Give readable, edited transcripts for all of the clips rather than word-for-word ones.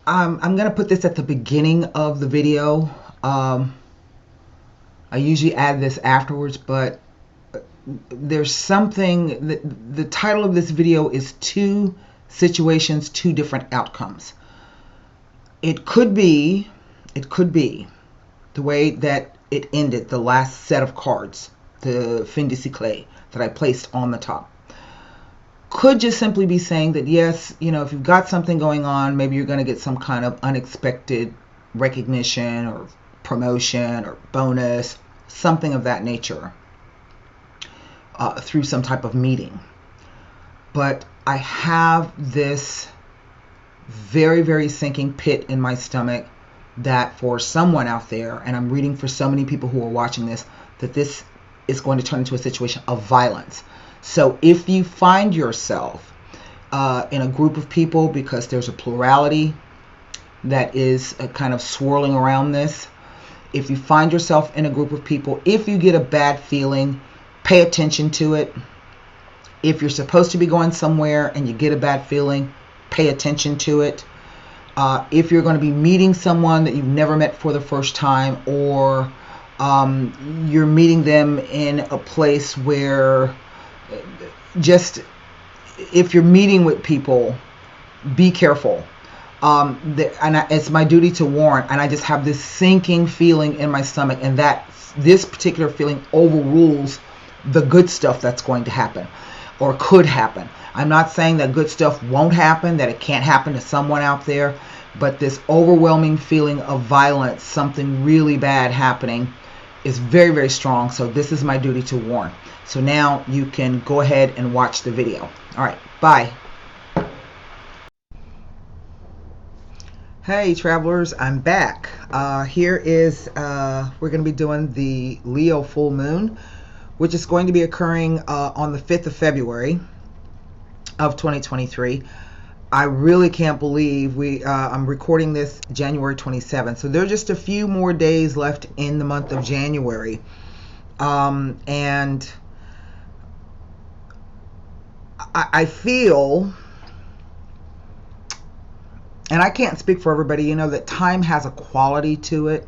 I'm going to put this at the beginning of the video. I usually add this afterwards, but there's something that the title of this video is Two Situations, Two Different Outcomes. It could be the way that it ended, the last set of cards, the fin de siècle that I placed on the top. Could just simply be saying that, yes, you know, if you've got something going on, maybe you're going to get some kind of unexpected recognition or promotion or bonus, something of that nature, through some type of meeting. But I have this very, very sinking pit in my stomach that for someone out there, and I'm reading for so many people who are watching this, that this is going to turn into a situation of violence. So if you find yourself in a group of people, because there's a plurality that is kind of swirling around this, if you find yourself in a group of people, if you get a bad feeling, pay attention to it. If you're supposed to be going somewhere and you get a bad feeling, pay attention to it. If you're going to be meeting someone that you've never met for the first time, or you're meeting them in a place where just, if you're meeting with people, be careful. It's my duty to warn, and I just have this sinking feeling in my stomach, and that this particular feeling overrules the good stuff that's going to happen or could happen. I'm not saying that good stuff won't happen, that it can't happen to someone out there, but this overwhelming feeling of violence, something really bad happening, is very, very strong. So this is my duty to warn. So now you can go ahead and watch the video. All right, bye. Hey travelers, I'm back. Here is, we're going to be doing the Leo full moon, which is going to be occurring on the 5th of February of 2023. I really can't believe I'm recording this January 27th. So there are just a few more days left in the month of January. And I feel, and I can't speak for everybody, you know, that time has a quality to it.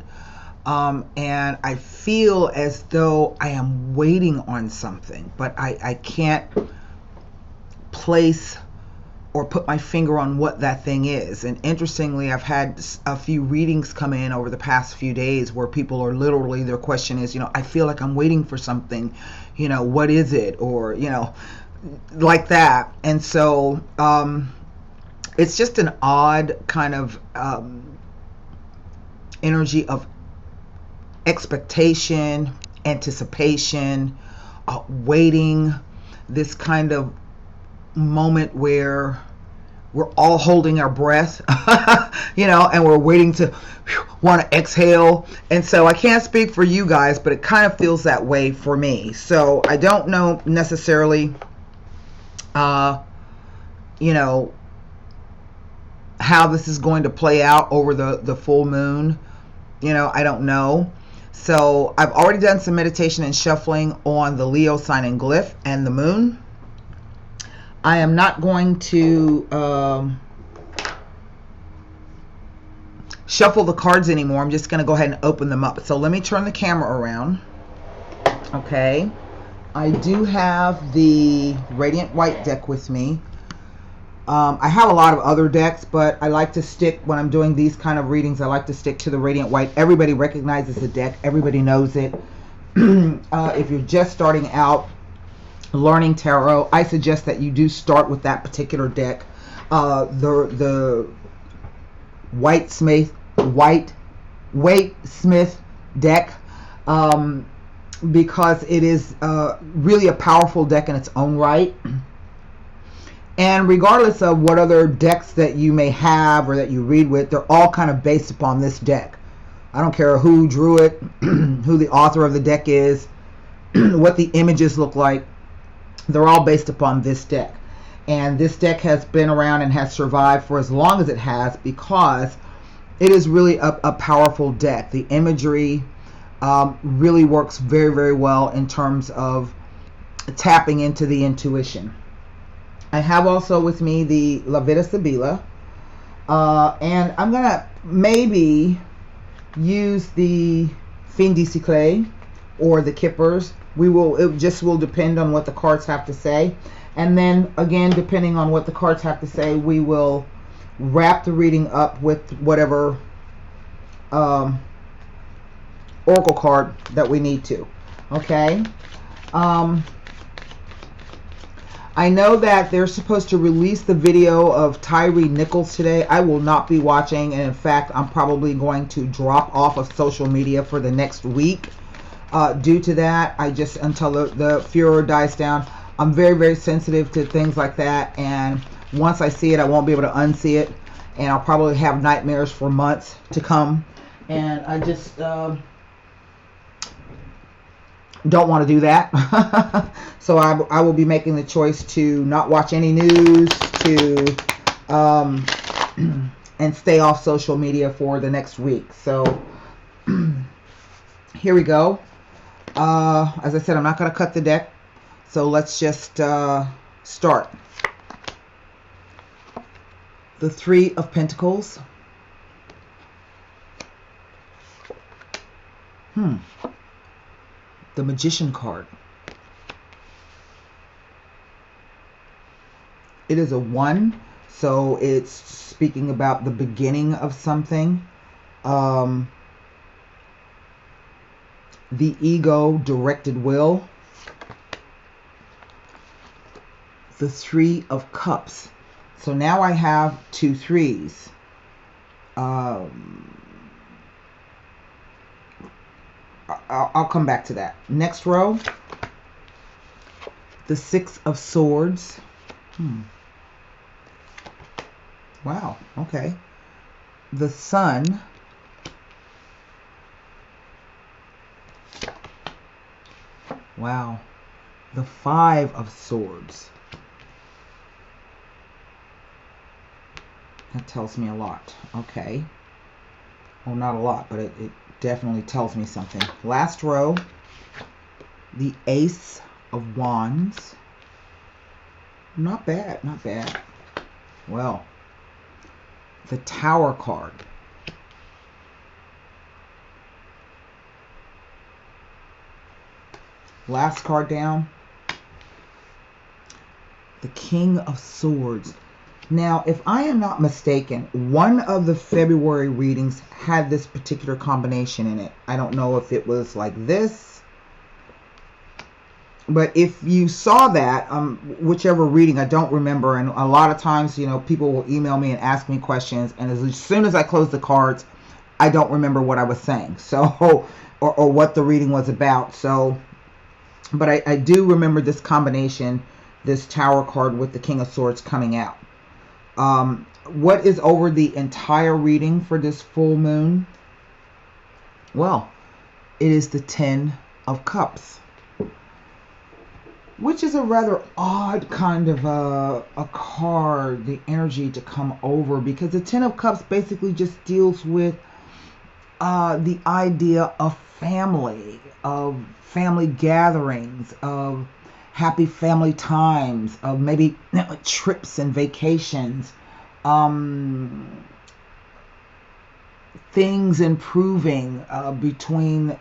And I feel as though I am waiting on something, but I can't place or put my finger on what that thing is. And interestingly, I've had a few readings come in over the past few days where people are literally, their question is, you know, I feel like I'm waiting for something, you know, what is it? Or, you know, like that. And so it's just an odd kind of energy of expectation, anticipation, waiting, this kind of moment where we're all holding our breath, you know, and we're waiting to want to exhale. And so I can't speak for you guys, but it kind of feels that way for me. So I don't know necessarily, you know, how this is going to play out over the full moon. You know, I don't know. So I've already done some meditation and shuffling on the Leo sign and glyph and the moon. I am not going to shuffle the cards anymore. I'm just going to go ahead and open them up. So let me turn the camera around. Okay. I do have the Radiant White deck with me. I have a lot of other decks, but I like to stick, when I'm doing these kind of readings, I like to stick to the Radiant White. Everybody recognizes the deck. Everybody knows it. If you're just starting out learning tarot, I suggest that you do start with that particular deck. The Waite-Smith deck, because it is really a powerful deck in its own right. And regardless of what other decks that you may have or that you read with, they're all kind of based upon this deck. I don't care who drew it, who the author of the deck is, what the images look like. They're all based upon this deck. And this deck has been around and has survived for as long as it has, because it is really a powerful deck. The imagery really works very, very well in terms of tapping into the intuition. I have also with me the La Vida Sibila, And I'm gonna maybe use the Fin de Cycle or the Kippers. It just will depend on what the cards have to say. And then again, depending on what the cards have to say, we will wrap the reading up with whatever oracle card that we need to. Okay. I know that they're supposed to release the video of Tyree Nichols today. I will not be watching, and in fact, I'm probably going to drop off of social media for the next week due to that. Until the furor dies down. I'm very, very sensitive to things like that, and once I see it, I won't be able to unsee it, and I'll probably have nightmares for months to come, and I just don't want to do that. So I will be making the choice to not watch any news, to and stay off social media for the next week. So here we go. As I said, I'm not going to cut the deck, so let's just start. The Three of Pentacles. The Magician card. It is a 1, so it's speaking about the beginning of something. The ego, directed will. The Three of Cups. So now I have 2 threes. I'll come back to that. Next row, the Six of Swords. Wow, okay. The Sun. Wow. The Five of Swords. That tells me a lot. Okay. Well, not a lot, but it definitely tells me something. Last row, the Ace of Wands. Not bad, not bad. Well, the Tower card. Last card down, the King of Swords. Now, if I am not mistaken, one of the February readings had this particular combination in it. I don't know if it was like this, but if you saw that, whichever reading, I don't remember. And a lot of times, you know, people will email me and ask me questions, and as soon as I close the cards, I don't remember what I was saying, so or what the reading was about. So, but I do remember this combination, this Tower card with the King of Swords coming out. What is over the entire reading for this full moon? Well, it is the Ten of Cups, which is a rather odd kind of a card, the energy to come over, because the Ten of Cups basically just deals with the idea of family gatherings, of happy family times, of maybe trips and vacations, things improving between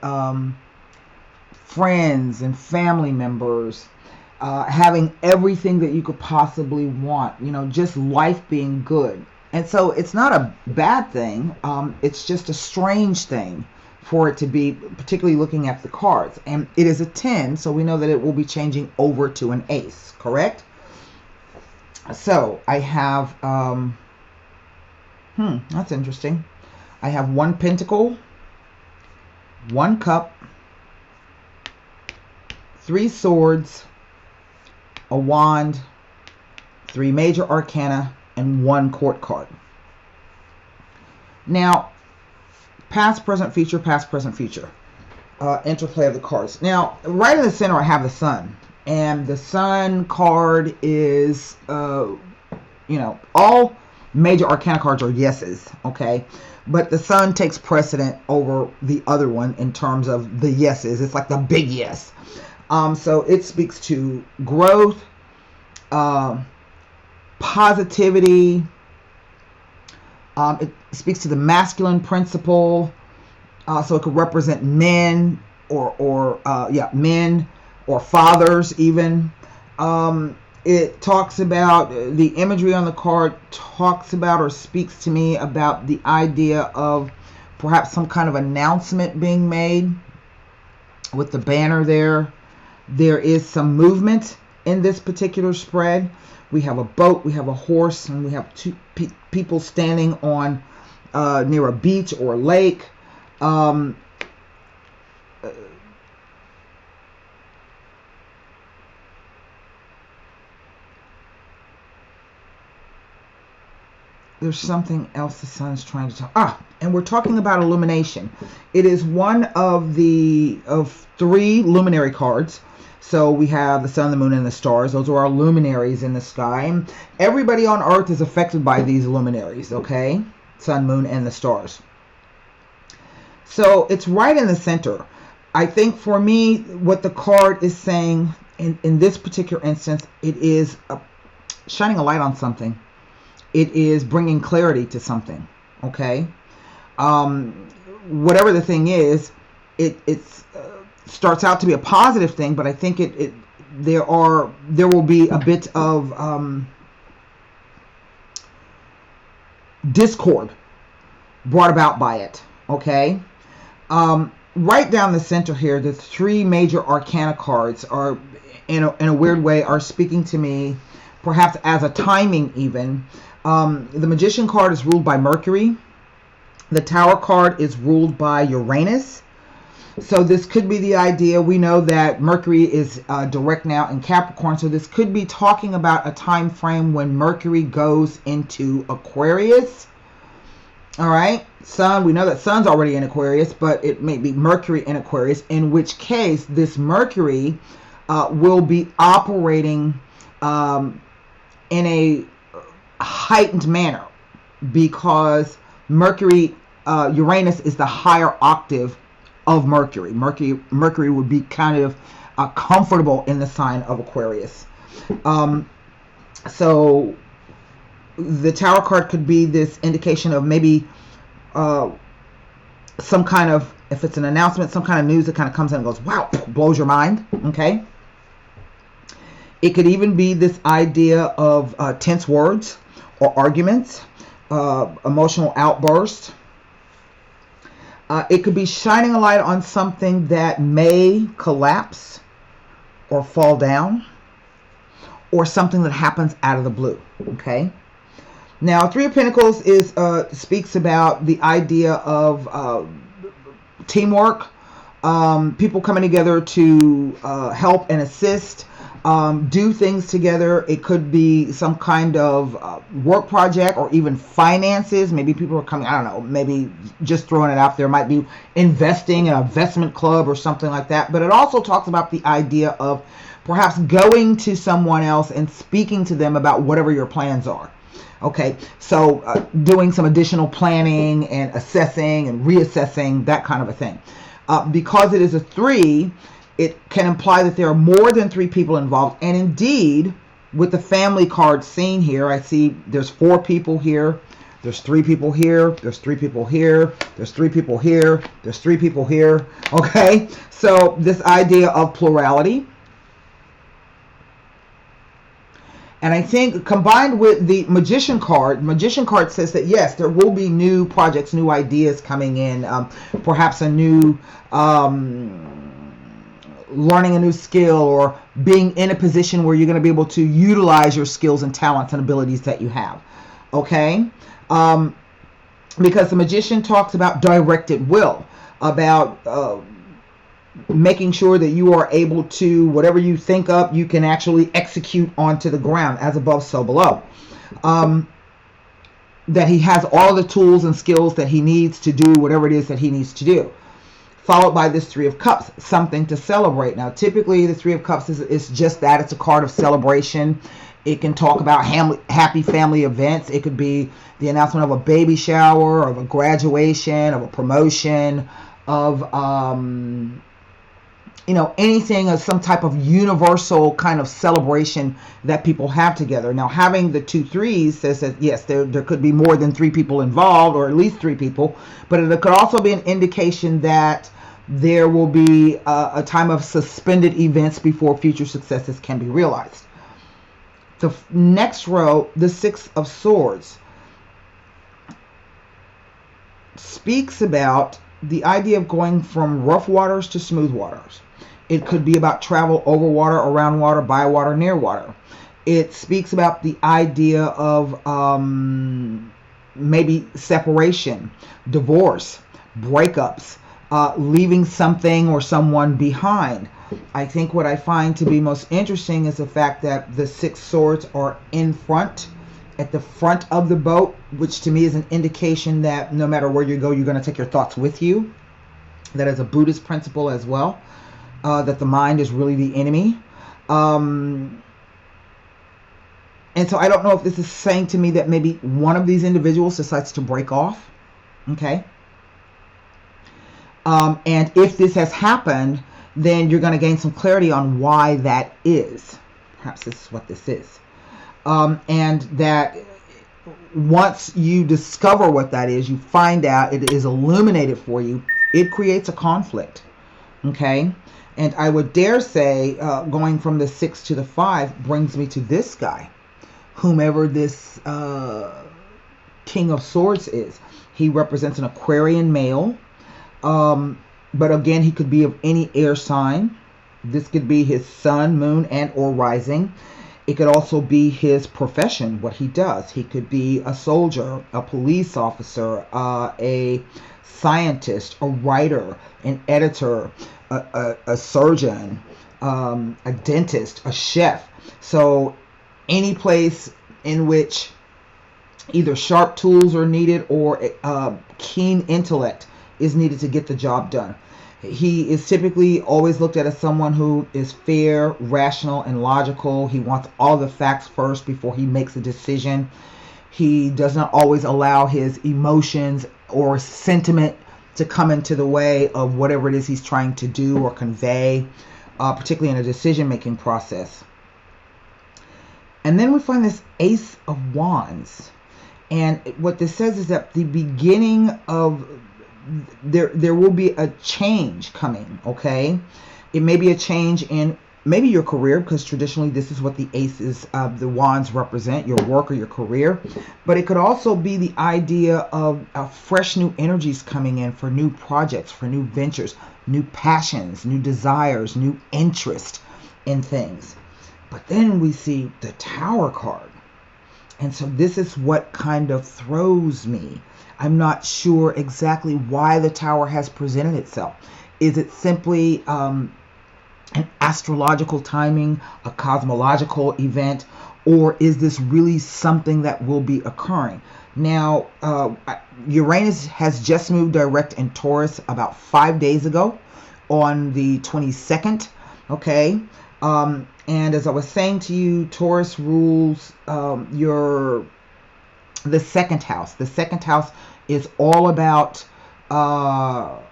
friends and family members, having everything that you could possibly want, you know, just life being good. And so it's not a bad thing, it's just a strange thing for it to be, particularly looking at the cards. And it is a 10, so we know that it will be changing over to an ace, correct? So I have, that's interesting. I have 1 pentacle, 1 cup, 3 swords, a wand, 3 major arcana, and 1 court card. Now, past, present, future, past, present, future. Interplay of the cards. Now, right in the center, I have the Sun. And the Sun card is, you know, all major arcana cards are yeses, okay? But the Sun takes precedent over the other one in terms of the yeses. It's like the big yes. So it speaks to growth, positivity, It speaks to the masculine principle, so it could represent men men or fathers even. It talks about, the imagery on the card talks about or speaks to me about the idea of perhaps some kind of announcement being made with the banner there. There is some movement in this particular spread. We have a boat, we have a horse, and we have two people standing on near a beach or lake. There's something else the sun's trying to talk. And we're talking about illumination. It is one of three luminary cards. So we have the sun, the moon, and the stars. Those are our luminaries in the sky. Everybody on Earth is affected by these luminaries, okay? Sun, moon, and the stars. So it's right in the center. I think for me, what the card is saying in this particular instance, it is shining a light on something. It is bringing clarity to something, okay? Whatever the thing is, it's starts out to be a positive thing, but I think there will be a bit of discord brought about by it, okay? Right down the center here, the three major arcana cards are, in a weird way, are speaking to me, perhaps as a timing even. The Magician card is ruled by Mercury. The Tower card is ruled by Uranus. So this could be the idea. We know that Mercury is direct now in Capricorn. So this could be talking about a time frame when Mercury goes into Aquarius. All right. Sun, we know that Sun's already in Aquarius, but it may be Mercury in Aquarius, in which case this Mercury will be operating in a heightened manner, because Uranus is the higher octave of Mercury. Mercury would be kind of comfortable in the sign of Aquarius. So the Tower card could be this indication of maybe some kind of, if it's an announcement, some kind of news that kind of comes in and goes, wow, blows your mind, okay? It could even be this idea of tense words or arguments, emotional outbursts. It could be shining a light on something that may collapse or fall down, or something that happens out of the blue, okay? Now, Three of Pentacles speaks about the idea of teamwork, people coming together to help and assist, do things together. It could be some kind of work project, or even finances. Maybe people are coming, I don't know, maybe just throwing it out there, might be investing in an investment club or something like that. But it also talks about the idea of perhaps going to someone else and speaking to them about whatever your plans are. Okay, so doing some additional planning and assessing and reassessing, that kind of a thing. Because it is a 3, it can imply that there are more than 3 people involved. And indeed, with the family card seen here, I see there's 4 people here, there's 3 people here, there's 3 people here, there's 3 people here, there's 3 people here. Okay, so this idea of plurality. And I think combined with the Magician card says that yes, there will be new projects, new ideas coming in, perhaps a new learning a new skill, or being in a position where you're going to be able to utilize your skills and talents and abilities that you have. Okay? Because the Magician talks about directed will, about making sure that you are able to, whatever you think up, you can actually execute onto the ground, as above, so below. That he has all the tools and skills that he needs to do whatever it is that he needs to do. Followed by this 3 of Cups, something to celebrate. Now, typically the 3 of Cups is just that. It's a card of celebration. It can talk about happy family events. It could be the announcement of a baby shower, of a graduation, of a promotion, of anything as some type of universal kind of celebration that people have together. Now, having the 2 3s says that yes, there could be more than 3 people involved, or at least 3 people, but it could also be an indication that there will be a time of suspended events before future successes can be realized. The next row, the 6 of Swords, speaks about the idea of going from rough waters to smooth waters. It could be about travel over water, around water, by water, near water. It speaks about the idea of maybe separation, divorce, breakups, leaving something or someone behind. I think what I find to be most interesting is the fact that the 6 swords are in front, at the front of the boat, which to me is an indication that no matter where you go, you're going to take your thoughts with you. That is a Buddhist principle as well, that the mind is really the enemy. And so I don't know if this is saying to me that maybe one of these individuals decides to break off. Okay. And if this has happened, then you're going to gain some clarity on why that is. Perhaps this is what this is. And that once you discover what that is, you find out it is illuminated for you, it creates a conflict. Okay? And I would dare say, going from the 6 to the 5 brings me to this guy, whomever this King of Swords is. He represents an Aquarian male. But again, he could be of any air sign. This could be his sun, moon, and or rising. It could also be his profession, what he does. He could be a soldier, a police officer, a scientist, a writer, an editor, a surgeon, a dentist, a chef. So any place in which either sharp tools are needed or keen intellect is needed to get the job done. He is typically always looked at as someone who is fair, rational, and logical. He wants all the facts first before he makes a decision. He does not always allow his emotions or sentiment to come into the way of whatever it is he's trying to do or convey, particularly in a decision-making process. And then we find this Ace of Wands. And what this says is that the beginning of there will be a change coming, okay? It may be a change in maybe your career, because traditionally this is what the aces of the wands represent, your work or your career. But it could also be the idea of fresh new energies coming in for new projects, for new ventures, new passions, new desires, new interest in things. But then we see the Tower card. And so this is what kind of throws me. I'm not sure exactly why the Tower has presented itself. Is it simply an astrological timing, a cosmological event, or is this really something that will be occurring? Now, Uranus has just moved direct in Taurus about 5 days ago on the 22nd, okay? And as I was saying to you, Taurus rules the second house. The second house is all about all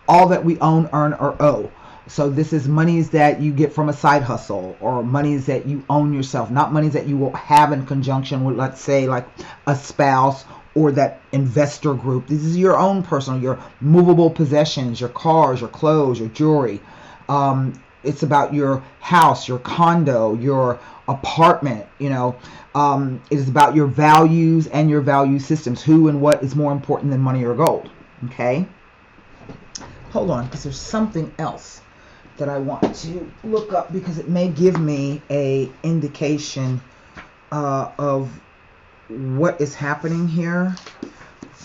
that we own, earn, or owe. So this is monies that you get from a side hustle, or monies that you own yourself, not monies that you will have in conjunction with, let's say, like a spouse or that investor group. This is your own personal, your movable possessions, your cars, your clothes, your jewelry. It's about your house, your condo, your apartment, it is about your values and your value systems. Who and what is more important than money or gold, okay? Hold on, because there's something else that I want to look up, because it may give me a indication of what is happening here.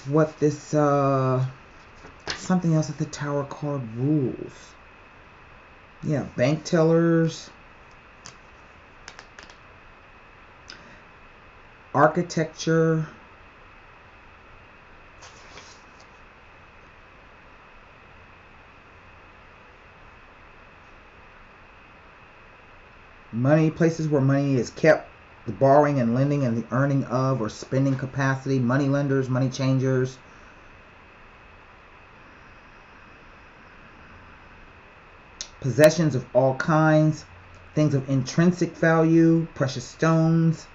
What this, something else that the Tower card rules. Yeah, bank tellers, architecture, money, places where money is kept, the borrowing and lending and the earning of or spending capacity, money lenders, money changers. possessions of all kinds, things of intrinsic value, precious stones,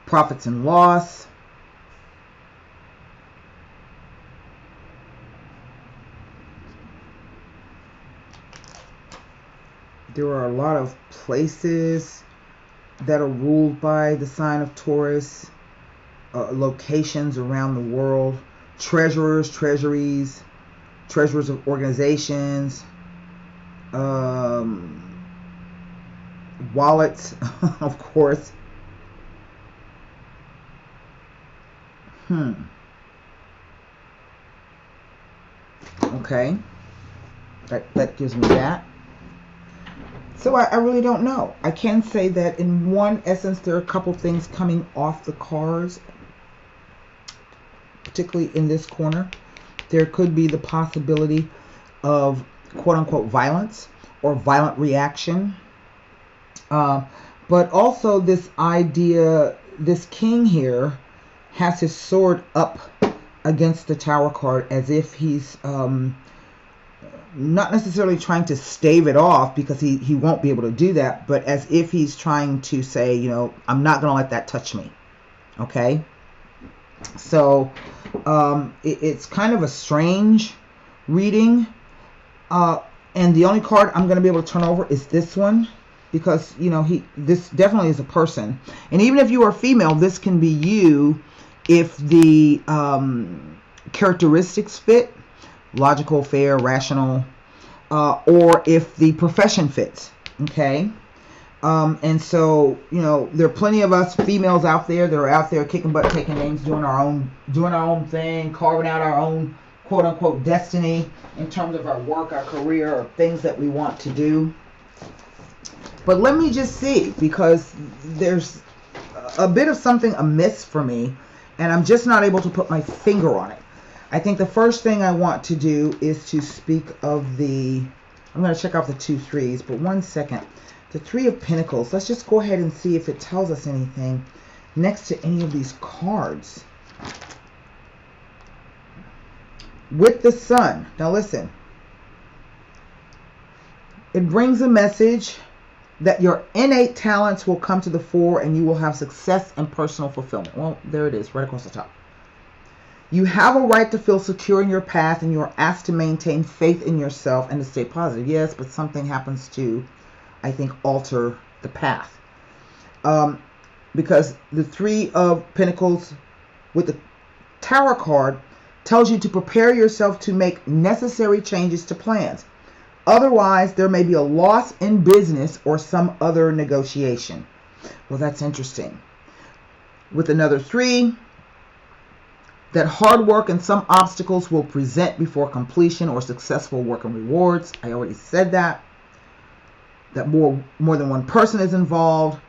profits and loss. There are a lot of places that are ruled by the sign of Taurus, locations around the world, treasurers, treasuries, treasurers of organizations, wallets, of course. Okay. That gives me that. So I really don't know. I can say that in one essence, there are a couple things coming off the cards, particularly in this corner. There could be the possibility of quote-unquote violence or violent reaction. But also this idea, this king here has his sword up against the Tower card as if he's not necessarily trying to stave it off, because he won't be able to do that, but as if he's trying to say, you know, I'm not going to let that touch me. Okay? So it's kind of a strange reading. And the only card I'm going to be able to turn over is this one, because, you know, this definitely is a person. And even if you are female, this can be you if the characteristics fit. Logical, fair, rational, or if the profession fits. Okay? And so, you know, there are plenty of us females out there that are out there kicking butt, taking names, doing our own thing, carving out our own quote unquote destiny in terms of our work, our career, or things that we want to do. But let me just see, because there's a bit of something amiss for me, and I'm just not able to put my finger on it. I think the first thing I want to do is to speak of the, I'm going to check off the 2 3s, but one second. The 3 of Pentacles, let's just go ahead and see if it tells us anything next to any of these cards. With the Sun, now listen, it brings a message that your innate talents will come to the fore and you will have success and personal fulfillment. Well, there it is, right across the top. You have a right to feel secure in your path, and you are asked to maintain faith in yourself and to stay positive. Yes, but something happens to, I think, alter the path. Because the 3 of Pentacles with the Tower card tells you to prepare yourself to make necessary changes to plans. Otherwise, there may be a loss in business or some other negotiation. Well, that's interesting. With another 3, that hard work and some obstacles will present before completion or successful work and rewards. I already said that. That more than one person is involved.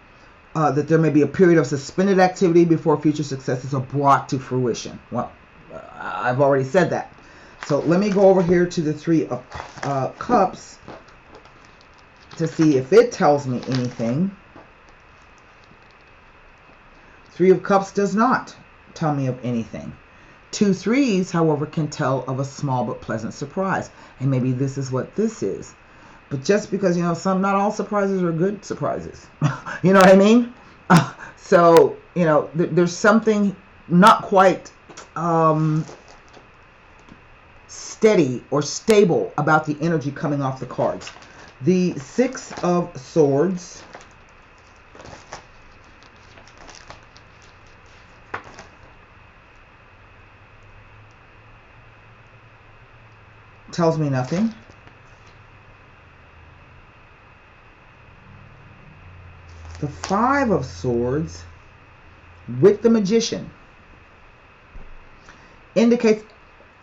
That there may be a period of suspended activity before future successes are brought to fruition. Well, I've already said that. So let me go over here to the 3 of Cups to see if it tells me anything. 3 of Cups does not tell me of anything. 2 3s, however, can tell of a small but pleasant surprise. And maybe this is what this is. But just because, you know, not all surprises are good surprises. You know what I mean? So, you know, there's something not quite steady or stable about the energy coming off the cards. The 6 of Swords tells me nothing. The 5 of Swords with the Magician indicates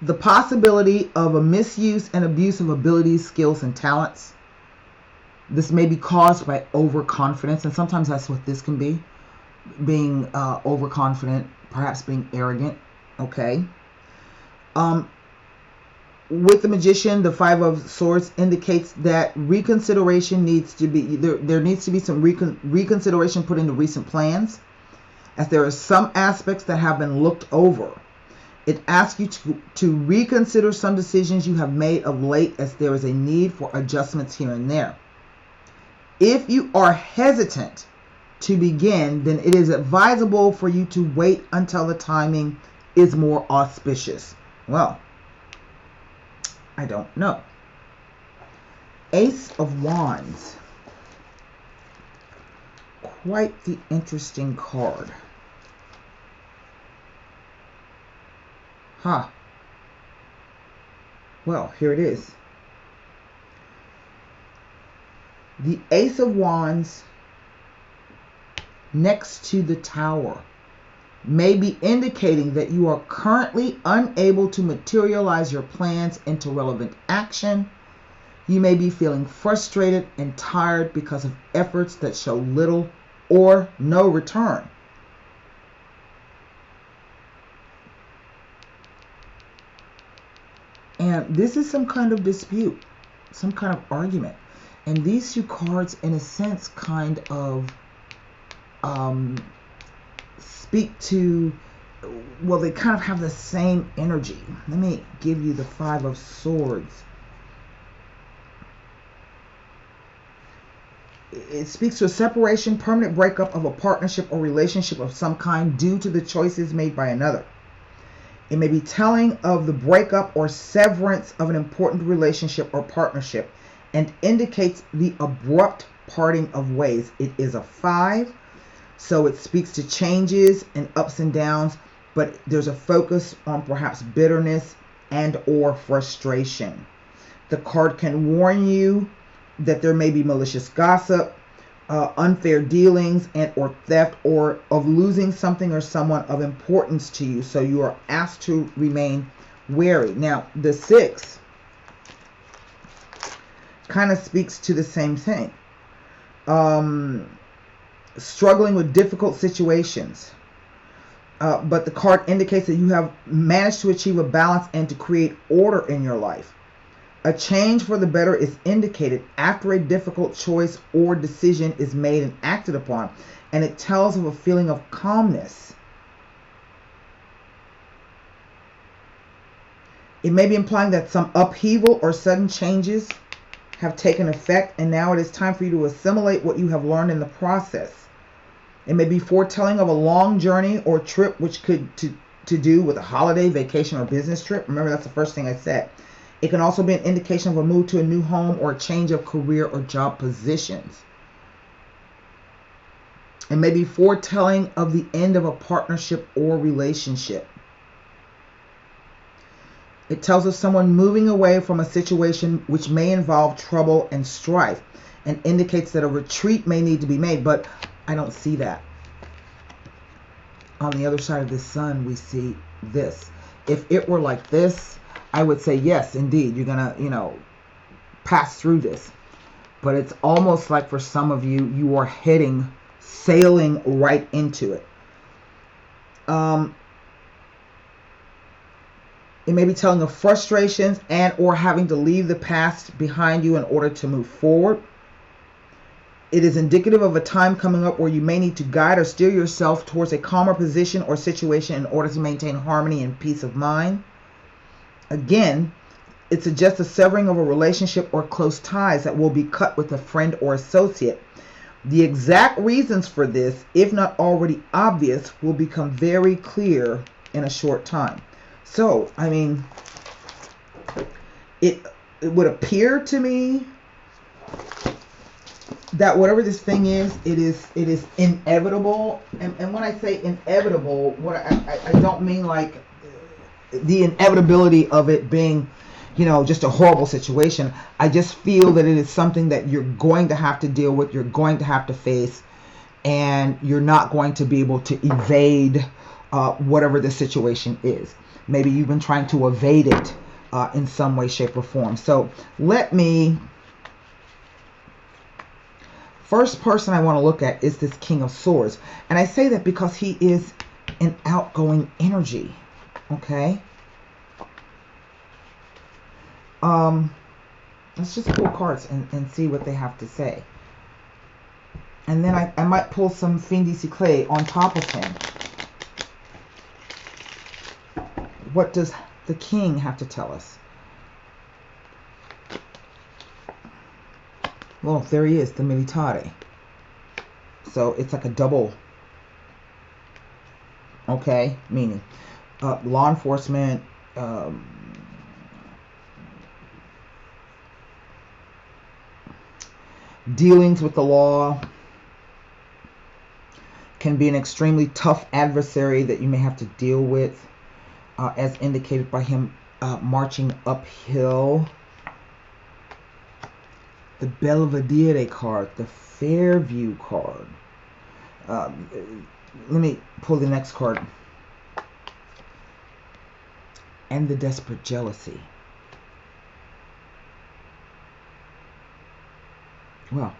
the possibility of a misuse and abuse of abilities, skills, and talents. This may be caused by overconfidence, and sometimes that's what this can be. Being overconfident, perhaps being arrogant. Okay. With the Magician, the 5 of Swords indicates that reconsideration needs to be, there needs to be some reconsideration put into recent plans, as there are some aspects that have been looked over. It asks you to reconsider some decisions you have made of late, as there is a need for adjustments here and there. If you are hesitant to begin, then it is advisable for you to wait until the timing is more auspicious. Well, I don't know. Ace of Wands. Quite the interesting card. Huh. Well, here it is. The Ace of Wands next to the Tower may be indicating that you are currently unable to materialize your plans into relevant action. You may be feeling frustrated and tired because of efforts that show little or no return. And this is some kind of dispute, some kind of argument. And these two cards, in a sense, kind of speak to, well, they kind of have the same energy. Let me give you the Five of Swords. It speaks to a separation, permanent breakup of a partnership or relationship of some kind due to the choices made by another. It may be telling of the breakup or severance of an important relationship or partnership and indicates the abrupt parting of ways. It is a 5, so it speaks to changes and ups and downs, but there's a focus on perhaps bitterness and or frustration. The card can warn you that there may be malicious gossip, unfair dealings, and or theft, or of losing something or someone of importance to you. So you are asked to remain wary. Now, the 6 kind of speaks to the same thing. Struggling with difficult situations. But the card indicates that you have managed to achieve a balance and to create order in your life. A change for the better is indicated after a difficult choice or decision is made and acted upon, and it tells of a feeling of calmness. It may be implying that some upheaval or sudden changes have taken effect, and now it is time for you to assimilate what you have learned in the process. It may be foretelling of a long journey or trip, which could to do with a holiday, vacation, or business trip. Remember, that's the first thing I said. It can also be an indication of a move to a new home or a change of career or job positions. It may be foretelling of the end of a partnership or relationship. It tells of someone moving away from a situation which may involve trouble and strife, and indicates that a retreat may need to be made, but I don't see that. On the other side of the sun, we see this. If it were like this, I would say, yes, indeed, you're going to, pass through this. But it's almost like for some of you, you are sailing right into it. It may be telling of frustrations and or having to leave the past behind you in order to move forward. It is indicative of a time coming up where you may need to guide or steer yourself towards a calmer position or situation in order to maintain harmony and peace of mind. Again, it suggests a severing of a relationship or close ties that will be cut with a friend or associate. The exact reasons for this, if not already obvious, will become very clear in a short time. So, I mean, it would appear to me that whatever this thing is, it is inevitable. And when I say inevitable, what I don't mean like the inevitability of it being, just a horrible situation. I just feel that it is something that you're going to have to deal with, you're going to have to face, and you're not going to be able to evade whatever the situation is. Maybe you've been trying to evade it in some way, shape, or form. So first person I want to look at is this King of Swords. And I say that because he is an outgoing energy. Okay. Let's just pull cards and see what they have to say. And then I might pull some Fin de Siècle on top of him. what does the king have to tell us? Well, there he is, the militare. So it's like a double, okay, meaning law enforcement, dealings with the law, can be an extremely tough adversary that you may have to deal with, as indicated by him marching uphill. The Belvedere card, the Fairview card. Let me pull the next card. And the Desperate Jealousy. Well,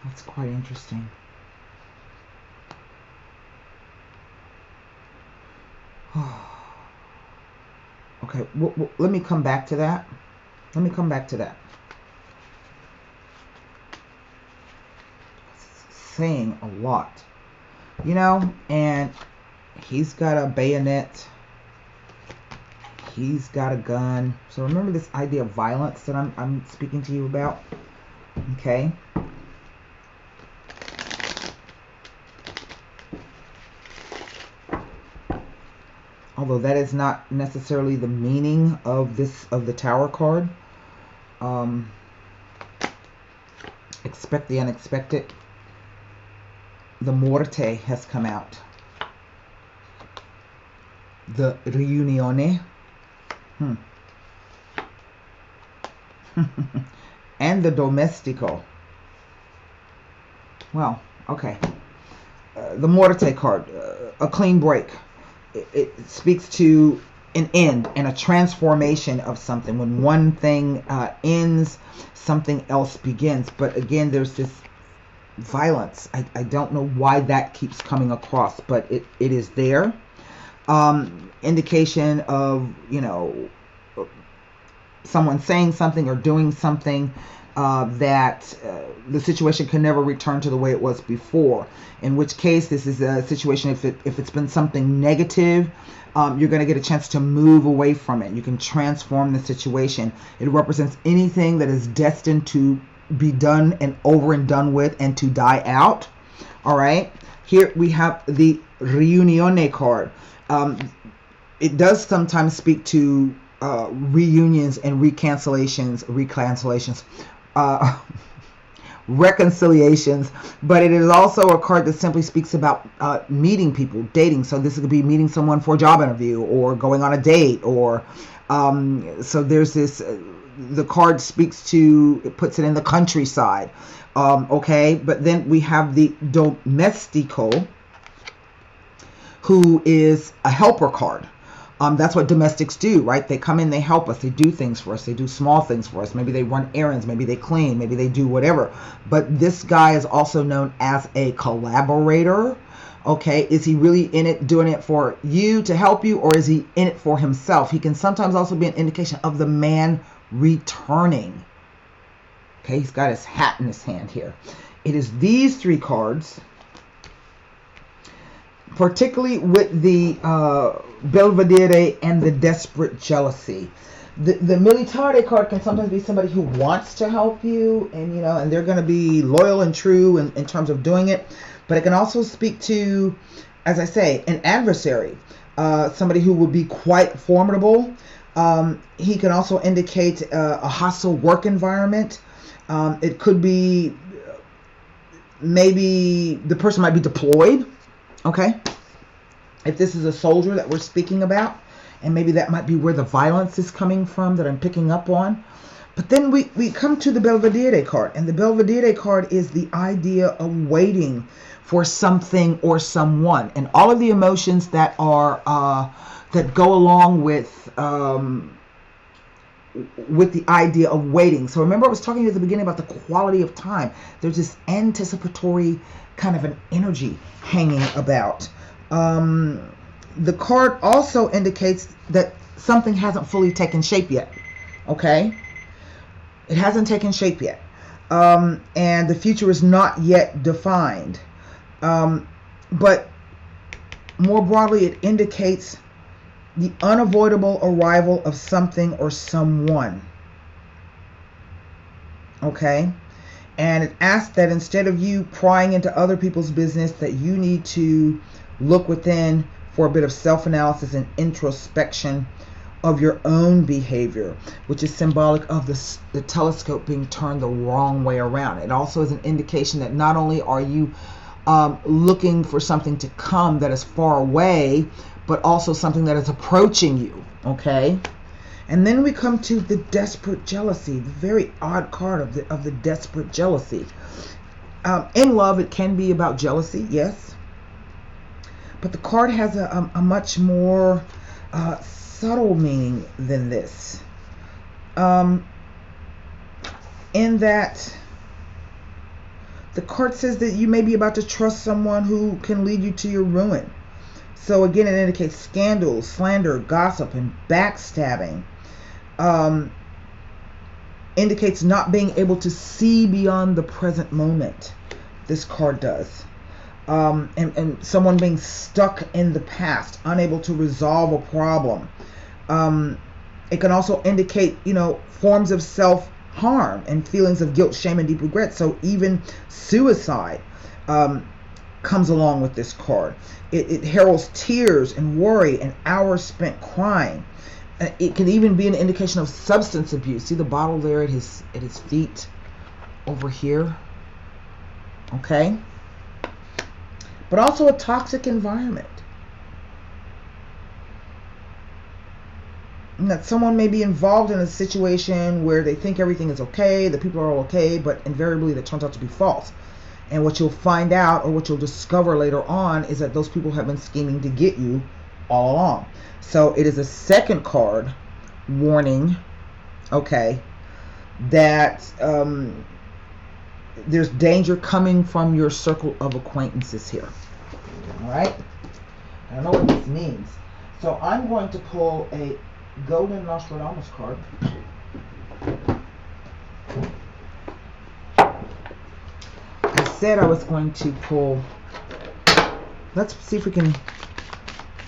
that's quite interesting. Okay, let me come back to that. Let me come back to that. It's saying a lot, you know, and he's got a bayonet. He's got a gun. So remember this idea of violence that I'm speaking to you about. Okay. Although that is not necessarily the meaning of the Tower card. Expect the unexpected. The Morte has come out. The Riunione. And the Domestico. Well, okay. The Morte card, a clean break. It speaks to an end and a transformation of something. When one thing ends, something else begins. But again, there's this violence. I don't know why that keeps coming across, but it is there. Indication of, you know, someone saying something or doing something that the situation can never return to the way it was before. In which case, this is a situation, if it's been something negative, you're going to get a chance to move away from it. You can transform the situation. It represents anything that is destined to be done and over and done with and to die out. All right. Here we have the Riunione card. It does sometimes speak to reunions and reconciliations, reconciliations, but it is also a card that simply speaks about meeting people, dating. So this could be meeting someone for a job interview or going on a date, or so there's this. The card speaks to, it puts it in the countryside. Okay, but then we have the Domestico, who is a helper card. That's what domestics do, right? They come in, they help us, they do things for us, they do small things for us. Maybe they run errands, maybe they clean, maybe they do whatever. But this guy is also known as a collaborator. Okay, is he really in it, doing it for you to help you, or is he in it for himself? He can sometimes also be an indication of the man returning. Okay, he's got his hat in his hand here. It is these three cards, particularly with the Belvedere and the Desperate Jealousy. The Militare card can sometimes be somebody who wants to help you, and you know, and they're going to be loyal and true in terms of doing it. But it can also speak to, as I say, an adversary, somebody who would be quite formidable. He can also indicate a hostile work environment. It could be maybe the person might be deployed. Okay, if this is a soldier that we're speaking about, and maybe that might be where the violence is coming from that I'm picking up on. But then we come to the Belvedere card, and the Belvedere card is the idea of waiting for something or someone, and all of the emotions that are that go along with the idea of waiting. So remember, I was talking at the beginning about the quality of time. There's this anticipatory kind of an energy hanging about. The card also indicates that something hasn't fully taken shape yet. Okay, it hasn't taken shape yet, and the future is not yet defined. But more broadly, it indicates the unavoidable arrival of something or someone. Okay? And it asks that instead of you prying into other people's business, that you need to look within for a bit of self-analysis and introspection of your own behavior, which is symbolic of the telescope being turned the wrong way around. It also is an indication that not only are you looking for something to come that is far away, but also something that is approaching you. Okay? And then we come to the desperate jealousy, the very odd card of the desperate jealousy. In love, it can be about jealousy, yes. But the card has a much more subtle meaning than this. In that the card says that you may be about to trust someone who can lead you to your ruin. So again, it indicates scandal, slander, gossip, and backstabbing. Indicates not being able to see beyond the present moment. This card does. And someone being stuck in the past, unable to resolve a problem. It can also indicate, forms of self-harm and feelings of guilt, shame, and deep regret. So even suicide comes along with this card. It heralds tears and worry and hours spent crying. It can even be an indication of substance abuse. See the bottle there at his feet over here? Okay? But also a toxic environment. And that someone may be involved in a situation where they think everything is okay, the people are okay, but invariably that turns out to be false. And what you'll find out, or what you'll discover later on, is that those people have been scheming to get you all along. So it is a second card warning, okay, that there's danger coming from your circle of acquaintances here. All right? I don't know what this means. So I'm going to pull a Golden Nostradamus card. I said I was going to pull, let's see if we can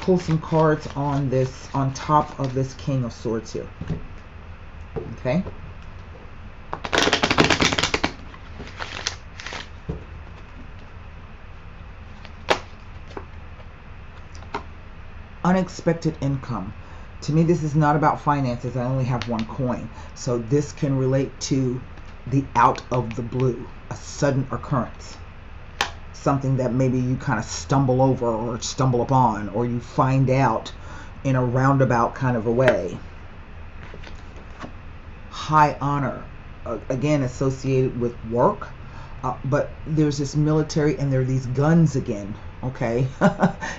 pull some cards on this, on top of this King of Swords here. Okay? Unexpected income. To me, this is not about finances. I only have one coin. So this can relate to the out of the blue, a sudden occurrence. Something that maybe you kind of stumble over or stumble upon, or you find out in a roundabout kind of a way. High honor, again associated with work, but there's this military and there are these guns again, okay?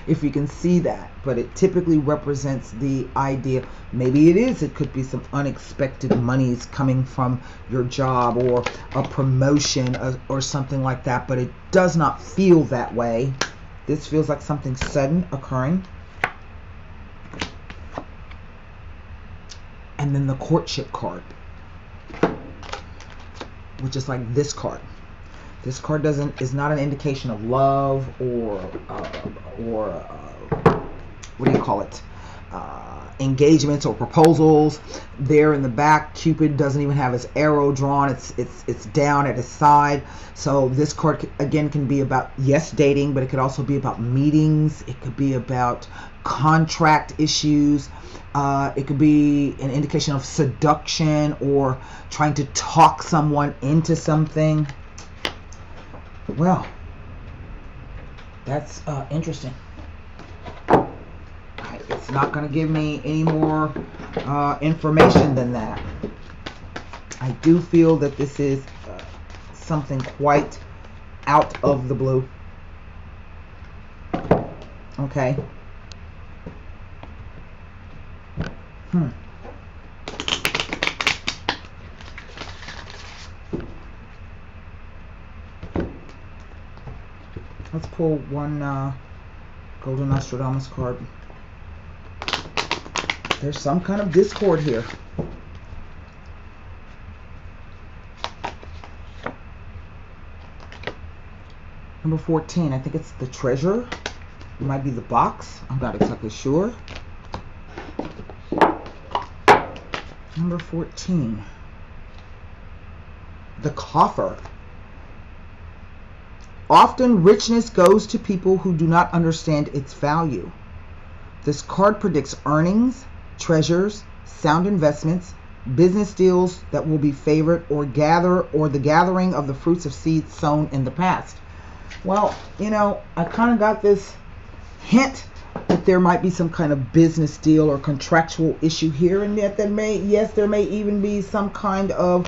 If you can see that. But it typically represents the idea, maybe it could be some unexpected monies coming from your job, or a promotion, or something like that, but it does not feel that way. This feels like something sudden occurring. And then the courtship card, which is like this card. This card is not an indication of love or what do you call it? Engagements or proposals. There in the back, Cupid doesn't even have his arrow drawn. It's down at his side. So this card again can be about, yes, dating, but it could also be about meetings. It could be about contract issues. It could be an indication of seduction or trying to talk someone into something. Well, that's interesting. It's not going to give me any more information than that. I do feel that this is something quite out of the blue. Okay. Let's pull one Golden Nostradamus card. There's some kind of discord here. Number 14, I think it's the treasure. It might be the box. I'm not exactly sure. Number 14, the coffer. Often richness goes to people who do not understand its value. This card predicts earnings, treasures, sound investments, business deals that will be favored, or the gathering of the fruits of seeds sown in the past. Well, you know, I kind of got this hint that there might be some kind of business deal or contractual issue here, and yet there may even be some kind of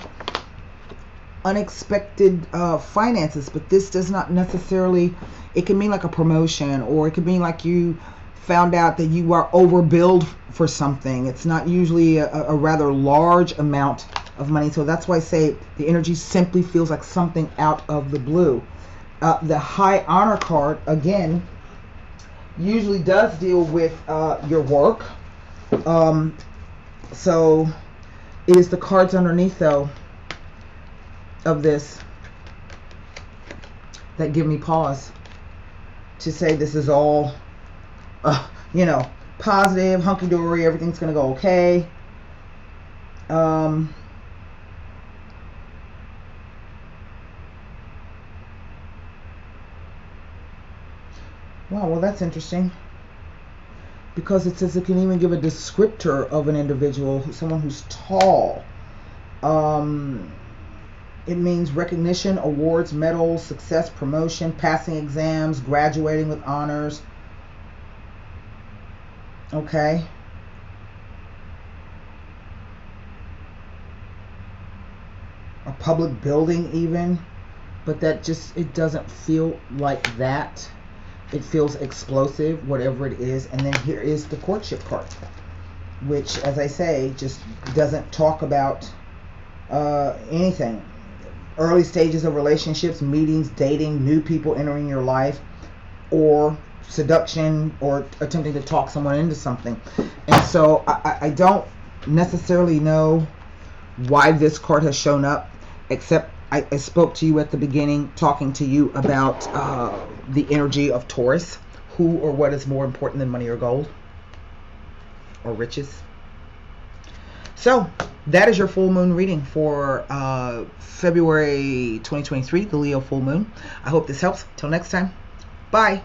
unexpected finances, but this does not necessarily, it can mean like a promotion, or it could mean like you found out that you are overbilled for something. It's not usually a rather large amount of money, so that's why I say the energy simply feels like something out of the blue. The high honor card, again, usually does deal with your work. So it is the cards underneath, though, of this that give me pause to say this is all, you know, positive, hunky-dory, everything's going to go okay. Wow, well, that's interesting, because it says it can even give a descriptor of an individual, someone who's tall. It means recognition, awards, medals, success, promotion, passing exams, graduating with honors. Okay. A public building even. But that just, it doesn't feel like that. It feels explosive, whatever it is. And then here is the courtship card, which, as I say, just doesn't talk about anything. Early stages of relationships, meetings, dating, new people entering your life, or seduction, or attempting to talk someone into something. And so I don't necessarily know why this card has shown up, except I spoke to you at the beginning, talking to you about the energy of Taurus. Who or what is more important than money or gold or riches? So that is your full moon reading for February 2023, the Leo full moon. I hope this helps. Till next time. Bye.